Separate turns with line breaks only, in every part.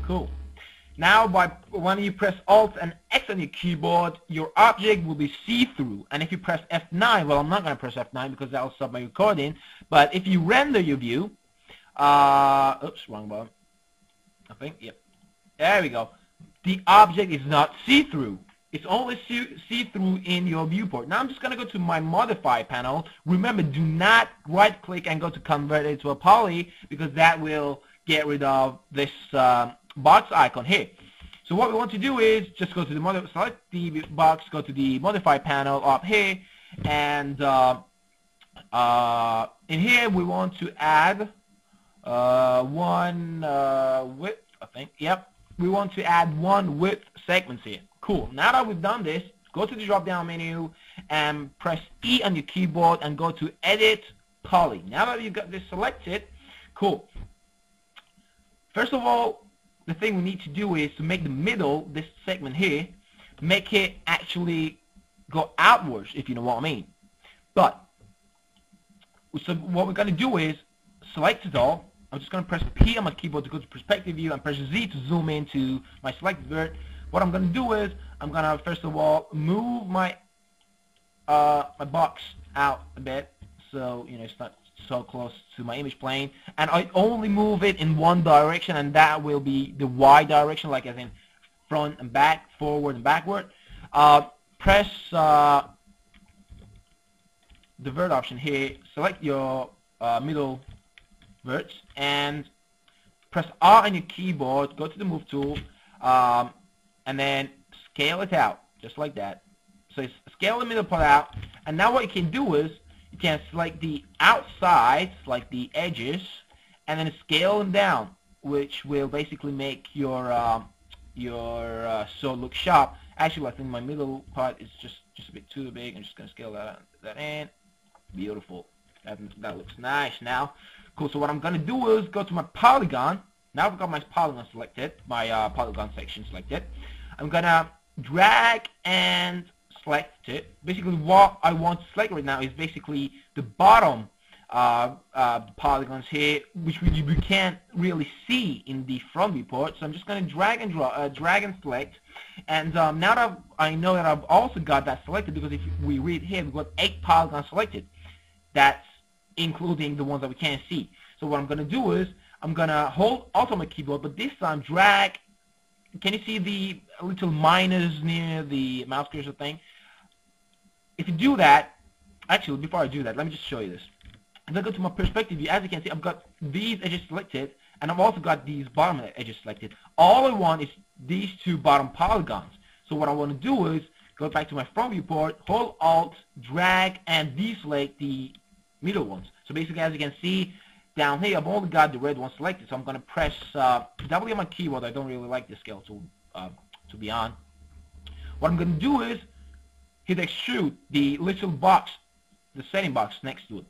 Cool. Now, when you press Alt and X on your keyboard, your object will be see-through. And if you press F9, well, I'm not going to press F9 because that will stop my recording. But if you render your view, oops, wrong button. I think, yep. There we go. The object is not see-through. It's only see-through in your viewport. Now I'm just going to go to my modify panel. Remember, do not right-click and go to convert it to a poly because that will get rid of this box icon here. So what we want to do is just go to the select the box, go to the modify panel up here, and in here we want to add one width, I think. Yep, we want to add one width segments here. Cool. Now that we've done this, go to the drop down menu and press E on your keyboard and go to edit poly. Now that you've got this selected, cool. First of all, the thing we need to do is to make the middle, this segment here, make it actually go outwards, if you know what I mean. But, so what we're going to do is select it all. I'm just going to press P on my keyboard to go to perspective view and press Z to zoom into my selected vert. What I'm going to do is, I'm going to first of all move my my box out a bit, so you know it's not so close to my image plane, and I only move it in one direction, and that will be the Y direction, like as in front and back, forward and backward. Press the vert option here, select your middle verts, and press R on your keyboard, go to the move tool, and then scale it out, just like that. So scale the middle part out, and now what you can do is you can select the outsides, like the edges, and then scale them down, which will basically make your sword look sharp. Actually, I think my middle part is just a bit too big. I'm just gonna scale that in. Beautiful. That looks nice now. Cool. So what I'm gonna do is go to my polygon. Now I've got my polygon selected, my polygon section selected. I'm gonna drag and select it. Basically what I want to select right now is basically the bottom polygons here, which we can't really see in the front viewport. So I'm just going to drag and select. And now that I know that I've also got that selected, because if we read here, we've got 8 polygons selected. That's including the ones that we can't see. So what I'm going to do is I'm going to hold Alt on my keyboard, but this time drag. Can you see the little minus near the mouse cursor thing? If you do that, actually before I do that, let me just show you this. If I go to my perspective view, as you can see, I've got these edges selected, and I've also got these bottom edges selected. All I want is these 2 bottom polygons. So what I want to do is go back to my front viewport, hold Alt, drag, and deselect the middle ones. So basically, as you can see, down here, I've only got the red one selected, so I'm going to press W on my keyboard. I don't really like the scale tool to be on. What I'm going to do is hit extrude, the little box, the setting box next to it.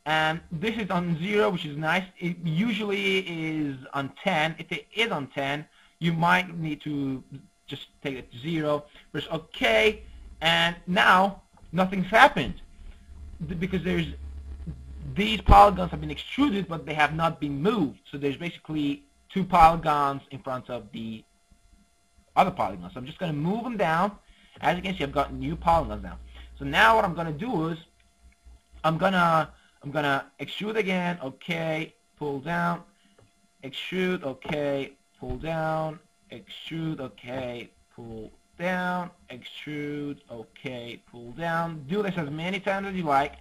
And this is on 0, which is nice. It usually is on 10. If it is on 10, you might need to just take it to 0. Press OK, and now nothing's happened because these polygons have been extruded, but they have not been moved. So there's basically 2 polygons in front of the other polygons. So I'm just going to move them down. As you can see, I've got new polygons now. So now what I'm going to do is I'm gonna extrude again. Okay, pull down. Extrude. Okay, pull down. Extrude. Okay, pull down. Extrude. Okay, pull down. Do this as many times as you like.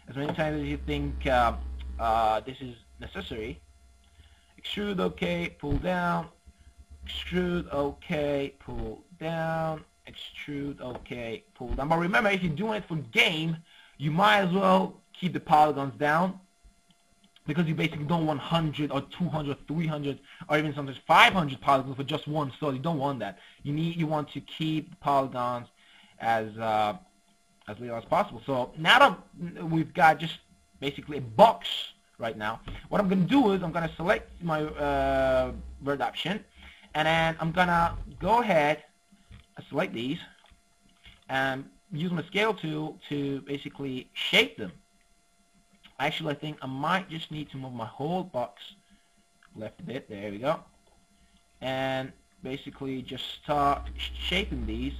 As many times as you think this is necessary. Extrude, okay, pull down. Extrude, okay, pull down. Extrude, okay, pull down. But remember, if you're doing it for game, you might as well keep the polygons down, because you basically don't want 100 or 200, 300, or even sometimes 500 polygons for just one sword. You don't want that. You want to keep the polygons as little as possible. So now that we've got just basically a box right now, what I'm going to do is I'm going to select my vert option, and then I'm going to go ahead and select these and use my scale tool to basically shape them. Actually, I think I might just need to move my whole box left a bit. There we go. and basically just start shaping these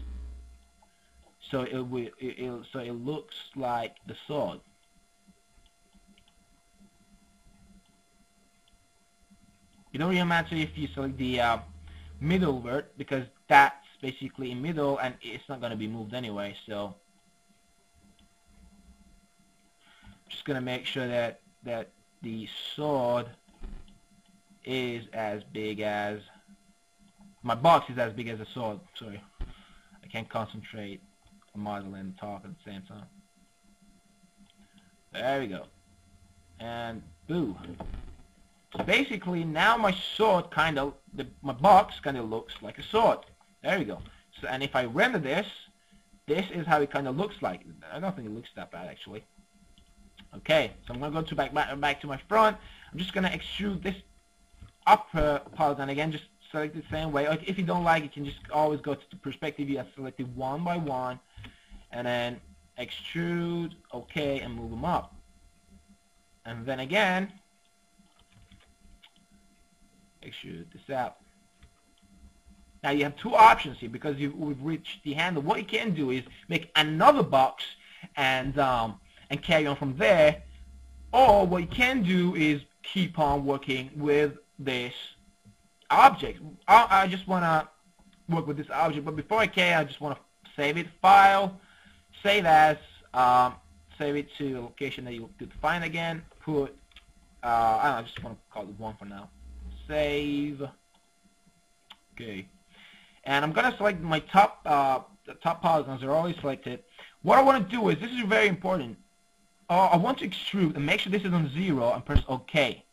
so it looks like the sword. It don't really matter if you select the middle word, because that's basically in middle and it's not going to be moved anyway. So just going to make sure that the sword is as big as my box, is as big as the sword. Sorry, I can't concentrate on model and talk at the same time. There we go. And boo. So basically now my sword my box kind of looks like a sword. There we go. So, and if I render this is how it kind of looks like. I don't think it looks that bad actually. Okay, so I'm gonna go to back to my front. I'm just gonna extrude this upper polygon again. Just select it the same way. Like, if you don't like it, you can just always go to the perspective. You have selected one by one, and then extrude. Okay, and move them up. And then again, extrude this out. Now you have two options here because we've reached the handle. What you can do is make another box and carry on from there, or what you can do is keep on working with this object. I just want to work with this object, but before I can, I just want to save it. File, save as, save it to a location that you could find again. Put, I don't know, I just want to call it 1 for now. Save. Okay. And I'm gonna select my top polygons. They're already selected. What I want to do is, this is very important. I want to extrude and make sure this is on 0 and press OK.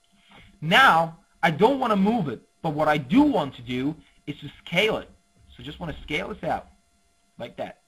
Now I don't want to move it, but what I do want to do is to scale it. So just want to scale this out like that.